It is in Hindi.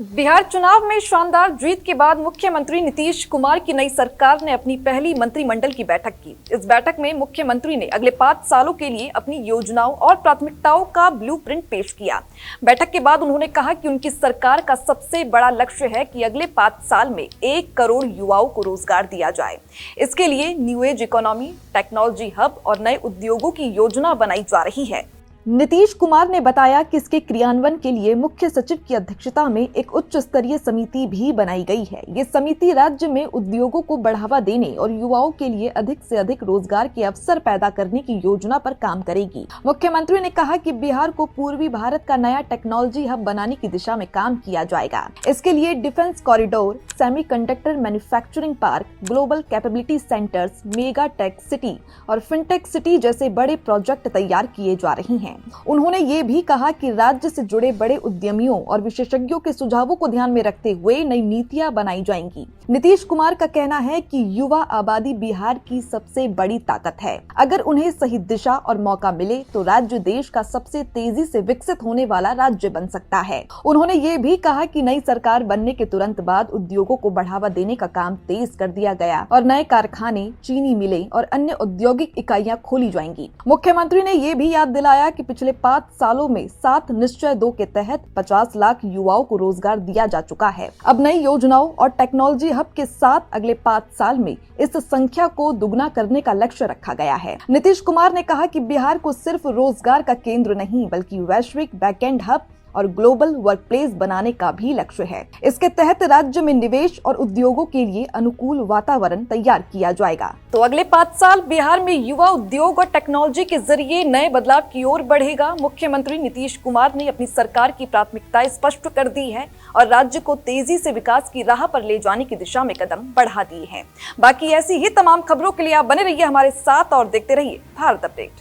बिहार चुनाव में शानदार जीत के बाद मुख्यमंत्री नीतीश कुमार की नई सरकार ने अपनी पहली मंत्रिमंडल की बैठक की। इस बैठक में मुख्यमंत्री ने अगले 5 सालों के लिए अपनी योजनाओं और प्राथमिकताओं का ब्लूप्रिंट पेश किया। बैठक के बाद उन्होंने कहा कि उनकी सरकार का सबसे बड़ा लक्ष्य है कि अगले 5 साल में 1 करोड़ युवाओं को रोजगार दिया जाए। इसके लिए new age economy, technology hub और नए उद्योगों की योजना बनाई जा रही है। नीतीश कुमार ने बताया कि इसके क्रियान्वयन के लिए मुख्य सचिव की अध्यक्षता में एक उच्च स्तरीय समिति भी बनाई गई है। ये समिति राज्य में उद्योगों को बढ़ावा देने और युवाओं के लिए अधिक से अधिक रोजगार के अवसर पैदा करने की योजना पर काम करेगी। मुख्यमंत्री ने कहा कि बिहार को पूर्वी भारत का नया टेक्नोलॉजी हब बनाने की दिशा में काम किया जाएगा। इसके लिए defence corridor, semiconductor manufacturing park, global capability centres, mega tech city और फिनटेक सिटी जैसे बड़े प्रोजेक्ट तैयार किए जा रहे हैं। उन्होंने ये भी कहा कि राज्य से जुड़े बड़े उद्यमियों और विशेषज्ञों के सुझावों को ध्यान में रखते हुए नई नीतियां बनाई जाएंगी। नीतीश कुमार का कहना है कि युवा आबादी बिहार की सबसे बड़ी ताकत है। अगर उन्हें सही दिशा और मौका मिले तो राज्य देश का सबसे तेजी से विकसित होने वाला राज्य बन सकता है। उन्होंने ये भी कहा कि नई सरकार बनने के तुरंत बाद उद्योगों को बढ़ावा देने का काम तेज कर दिया गया और नए कारखाने, चीनी मिलें और अन्य औद्योगिक इकाइयां खोली जाएंगी। मुख्यमंत्री ने ये भी याद दिलाया कि पिछले 5 सालों में 7 निश्चय 2 के तहत 50 लाख युवाओं को रोजगार दिया जा चुका है। अब नई योजनाओं और टेक्नोलॉजी हब के साथ अगले 5 साल में इस संख्या को दुगना करने का लक्ष्य रखा गया है। नीतीश कुमार ने कहा कि बिहार को सिर्फ रोजगार का केंद्र नहीं बल्कि वैश्विक बैकएंड हब और ग्लोबल वर्कप्लेस बनाने का भी लक्ष्य है। इसके तहत राज्य में निवेश और उद्योगों के लिए अनुकूल वातावरण तैयार किया जाएगा। तो अगले 5 साल बिहार में युवा उद्योग और टेक्नोलॉजी के जरिए नए बदलाव की ओर बढ़ेगा। मुख्यमंत्री नीतीश कुमार ने अपनी सरकार की प्राथमिकताएं स्पष्ट कर दी है और राज्य को तेजी से विकास की राह पर ले जाने की दिशा में कदम बढ़ा दिए हैं। बाकी ऐसी ही तमाम खबरों के लिए आप बने रहिए हमारे साथ और देखते रहिए भारत अपडेट।